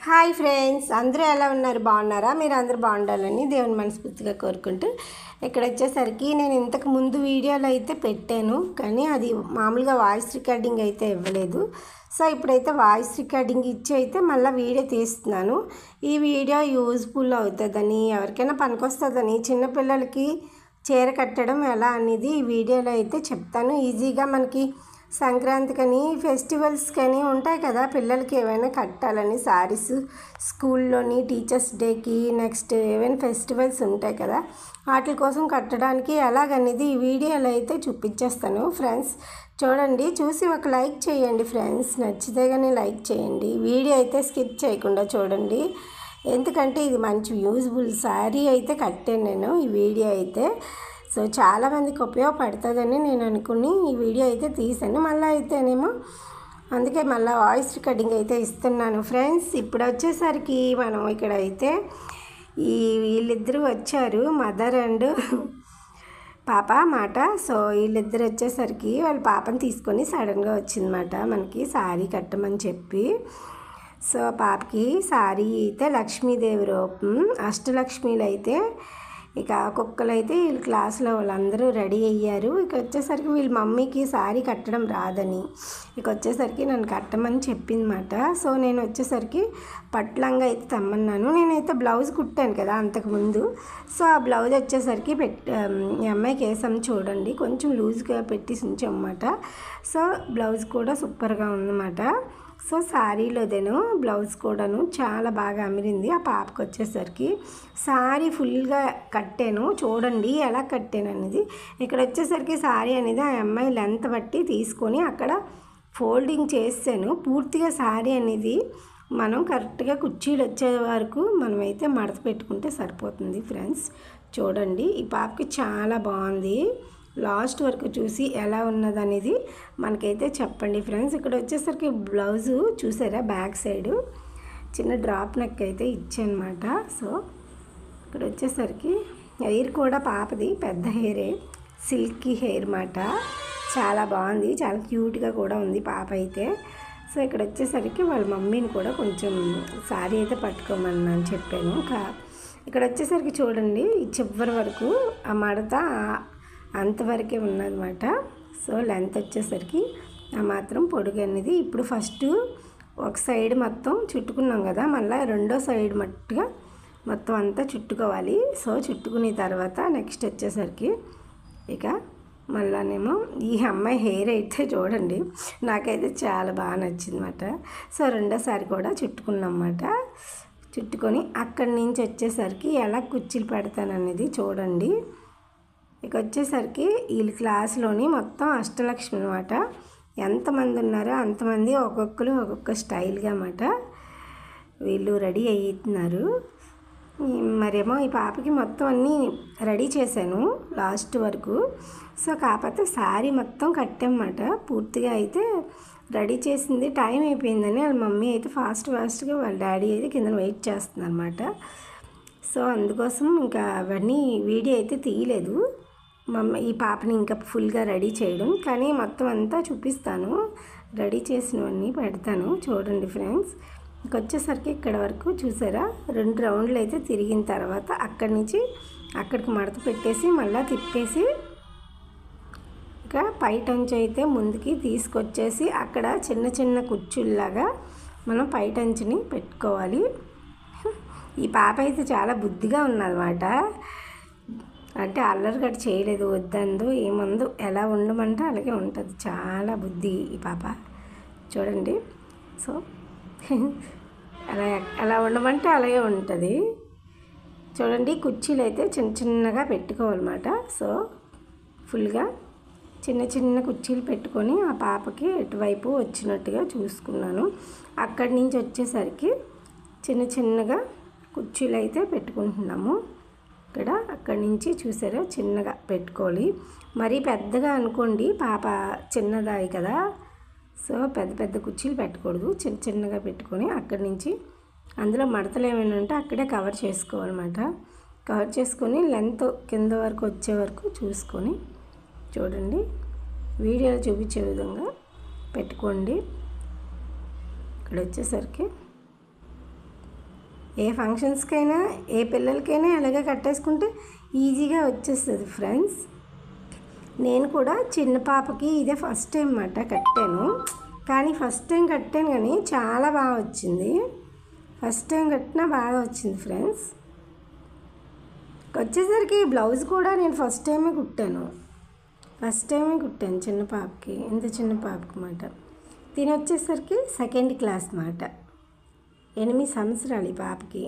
Hi friends, అందరూ ఎలా ఉన్నారు? బాగున్నారా? మీరు అందరూ బాగుండాలని దేవుని మనస్ఫూర్తిగా కోరుకుంటూ ఇక్కడ వచ్చేసరికి నేను ఇంతకు ముందు వీడియోలు అయితే పెట్టాను, కానీ అది మామూలుగా వాయిస్ రికార్డింగ్ అయితే ఇవ్వలేదు. సో ఇప్పుడైతే వాయిస్ రికార్డింగ్ ఇచ్చి అయితే మళ్ళీ వీడియో తీస్తున్నాను. ఈ వీడియో యూజ్ఫుల్ అవుతుందని, ఎవరికైనా పనికొస్తుందని, చిన్నపిల్లలకి చీర కట్టడం ఎలా అనేది ఈ వీడియోలో అయితే చెప్తాను. ఈజీగా మనకి సంక్రాంతికని ఫెస్టివల్స్ కానీ ఉంటాయి కదా, పిల్లలకి ఏమైనా కట్టాలని శారీస్, స్కూల్లోని టీచర్స్ డేకి, నెక్స్ట్ ఏమైనా ఫెస్టివల్స్ ఉంటాయి కదా, వాటి కోసం కట్టడానికి ఎలాగనేది ఈ వీడియోలో అయితే చూపించేస్తాను. ఫ్రెండ్స్ చూడండి, చూసి ఒక లైక్ చేయండి ఫ్రెండ్స్, నచ్చితే కానీ లైక్ చేయండి. వీడియో అయితే స్కిప్ చేయకుండా చూడండి, ఎందుకంటే ఇది మంచి యూజ్ఫుల్ శారీ అయితే కట్టాను నేను ఈ వీడియో అయితే. సో చాలామందికి ఉపయోగపడుతుందని నేను అనుకుని ఈ వీడియో అయితే తీసాను. మళ్ళీ అయితేనేమో అందుకే మళ్ళీ వాయిస్ రికార్డింగ్ అయితే ఇస్తున్నాను. ఫ్రెండ్స్ ఇప్పుడు వచ్చేసరికి మనం ఇక్కడ అయితే వీళ్ళిద్దరూ వచ్చారు, మదర్ అండ్ పాప మాట. సో వీళ్ళిద్దరు వచ్చేసరికి వాళ్ళ పాపని తీసుకొని సడన్గా వచ్చిందన్నమాట మనకి శారీ కట్టమని చెప్పి. సో పాపకి శారీ అయితే లక్ష్మీదేవి రూపం, అష్టలక్ష్మీలు అయితే ఇక కుక్కలు అయితే వీళ్ళ క్లాస్లో వాళ్ళందరూ రెడీ అయ్యారు. ఇక వచ్చేసరికి వీళ్ళ మమ్మీకి శారీ కట్టడం రాదని ఇక వచ్చేసరికి నన్ను కట్టమని చెప్పిందన్నమాట. సో నేను వచ్చేసరికి పట్లంగా అయితే తెమ్మన్నాను. నేనైతే బ్లౌజ్ కుట్టాను కదా అంతకుముందు. సో ఆ బ్లౌజ్ వచ్చేసరికి ఈ అమ్మాయికి వేసాం చూడండి, కొంచెం లూజ్గా పెట్టి ఉంచామన్నమాట. సో బ్లౌజ్ కూడా సూపర్గా ఉందన్నమాట. సో శారీలోదేను బ్లౌజ్ కూడాను చాలా బాగా అమిరింది. ఆ పాపకు వచ్చేసరికి శారీ ఫుల్గా కట్టాను, చూడండి ఎలా కట్టాను అనేది. ఇక్కడ వచ్చేసరికి శారీ అనేది ఆ అమ్మాయి లెంత్ బట్టి తీసుకొని అక్కడ ఫోల్డింగ్ చేసాను. పూర్తిగా శారీ అనేది మనం కరెక్ట్గా కుర్చీలు వచ్చే వరకు మనమైతే మడత పెట్టుకుంటే సరిపోతుంది. ఫ్రెండ్స్ చూడండి, ఈ పాపకి చాలా బాగుంది. లాస్ట్ వరకు చూసి ఎలా ఉన్నదనేది మనకైతే చెప్పండి ఫ్రెండ్స్. ఇక్కడ వచ్చేసరికి బ్లౌజు చూసారా, బ్యాక్ సైడు చిన్న డ్రాప్ నెక్ అయితే ఇచ్చానమాట. సో ఇక్కడ వచ్చేసరికి హెయిర్ కూడా పాపది పెద్ద హెయిరే, సిల్కీ హెయిర్ మాట, చాలా బాగుంది, చాలా క్యూట్గా కూడా ఉంది పాప అయితే. సో ఇక్కడ వచ్చేసరికి వాళ్ళ మమ్మీని కూడా కొంచెం శారీ అయితే పట్టుకోమని చెప్పాను. ఇక్కడ వచ్చేసరికి చూడండి, ఈ చివరి వరకు ఆ మడత అంతవరకే ఉన్నదన్నమాట. సో లెంత్ వచ్చేసరికి ఆ మాత్రం పొడుగు అనేది. ఇప్పుడు ఫస్ట్ ఒక సైడ్ మొత్తం చుట్టుకున్నాం కదా, మళ్ళీ రెండో సైడ్ మట్టుగా మొత్తం అంతా చుట్టుకోవాలి. సో చుట్టుకున్న తర్వాత నెక్స్ట్ వచ్చేసరికి ఇక మళ్ళానేమో ఈ అమ్మాయి హెయిర్ అయితే చూడండి, నాకైతే చాలా బాగా నచ్చిందన్నమాట. సో రెండోసారి కూడా చుట్టుకున్నమాట. చుట్టుకొని అక్కడి నుంచి వచ్చేసరికి ఎలా కుర్చీలు పెడతాననేది చూడండి. ఇక వచ్చేసరికి వీళ్ళ క్లాస్లోని మొత్తం అష్టలక్ష్మి అనమాట. ఎంతమంది ఉన్నారో అంతమంది ఒక్కొక్కరు ఒక్కొక్క స్టైల్గా అన్నమాట వీళ్ళు రెడీ అవుతున్నారు. మరేమో ఈ పాపకి మొత్తం అన్నీ రెడీ చేశాను లాస్ట్ వరకు. సో కాకపోతే శారీ మొత్తం కట్టామన్నమాట. పూర్తిగా అయితే రెడీ చేసింది, టైం అయిపోయిందని వాళ్ళ మమ్మీ అయితే ఫాస్ట్గా వాళ్ళ డాడీ అయితే కింద వెయిట్ చేస్తుంది అనమాట. సో అందుకోసం ఇంకా అవన్నీ వీడియో అయితే తీయలేదు. ఈ పాపని ఇంకా ఫుల్గా రెడీ చేయడం, కానీ మొత్తం అంతా చూపిస్తాను, రెడీ చేసినవన్నీ పెడతాను చూడండి ఫ్రెండ్స్. ఇంకొచ్చేసరికి ఇక్కడ వరకు చూసారా, 2 రౌండ్లు అయితే తిరిగిన తర్వాత అక్కడి నుంచి అక్కడికి మడత పెట్టేసి మళ్ళీ తిప్పేసి ఇక పైటంచు అయితే ముందుకి తీసుకొచ్చేసి అక్కడ చిన్న చిన్న కుర్చీల్లాగా మనం పైటంచుని పెట్టుకోవాలి. ఈ పాప అయితే చాలా బుద్ధిగా ఉన్నదన్నమాట, అంటే అల్లరి గట్ట చేయలేదు, వద్దందు ఏముందు, ఎలా ఉండమంటే అలాగే ఉంటుంది, చాలా బుద్ధి ఈ పాప చూడండి. సో అలా ఉండమంటే అలాగే ఉంటుంది చూడండి. కుర్చీలు అయితే చిన్నగా పెట్టుకోవాలన్నమాట. సో ఫుల్గా చిన్న కుర్చీలు పెట్టుకొని ఆ పాపకి ఎటువైపు వచ్చినట్టుగా చూసుకున్నాను. అక్కడి నుంచి వచ్చేసరికి చిన్నగా కుర్చీలు అయితే పెట్టుకుంటున్నాము. అక్కడి నుంచి చూసారా, చిన్నగా పెట్టుకోవాలి, మరీ పెద్దగా అనుకోండి, పాప చిన్నదాయి కదా. సో పెద్ద కుర్చీలు పెట్టకూడదు, చిన్నగా పెట్టుకొని అక్కడి నుంచి అందులో మడతలు ఏమైనా ఉంటే అక్కడే కవర్ చేసుకోవాలన్నమాట. కవర్ చేసుకొని లెంత్ కింద వరకు వచ్చే వరకు చూసుకొని చూడండి, వీడియోలో చూపించే విధంగా పెట్టుకోండి. ఇక్కడ వచ్చేసరికి ఏ ఫంక్షన్స్కైనా ఏ పిల్లలకైనా అలాగే కట్టేసుకుంటే ఈజీగా వచ్చేస్తుంది ఫ్రెండ్స్. నేను కూడా చిన్న పాపకి ఇదే ఫస్ట్ టైం అన్నమాట కట్టాను. కానీ ఫస్ట్ టైం కట్టాను కానీ చాలా బాగా వచ్చింది. ఫస్ట్ టైం కట్టినా బాగా వచ్చింది ఫ్రెండ్స్. వచ్చేసరికి బ్లౌజ్ కూడా నేను ఫస్ట్ టైమే కుట్టాను చిన్న పాపకి, ఇంత చిన్న పాపకి మాట. తిని వచ్చేసరికి సెకండ్ క్లాస్ మాట, 8 సంవత్సరాలు ఈ పాపకి.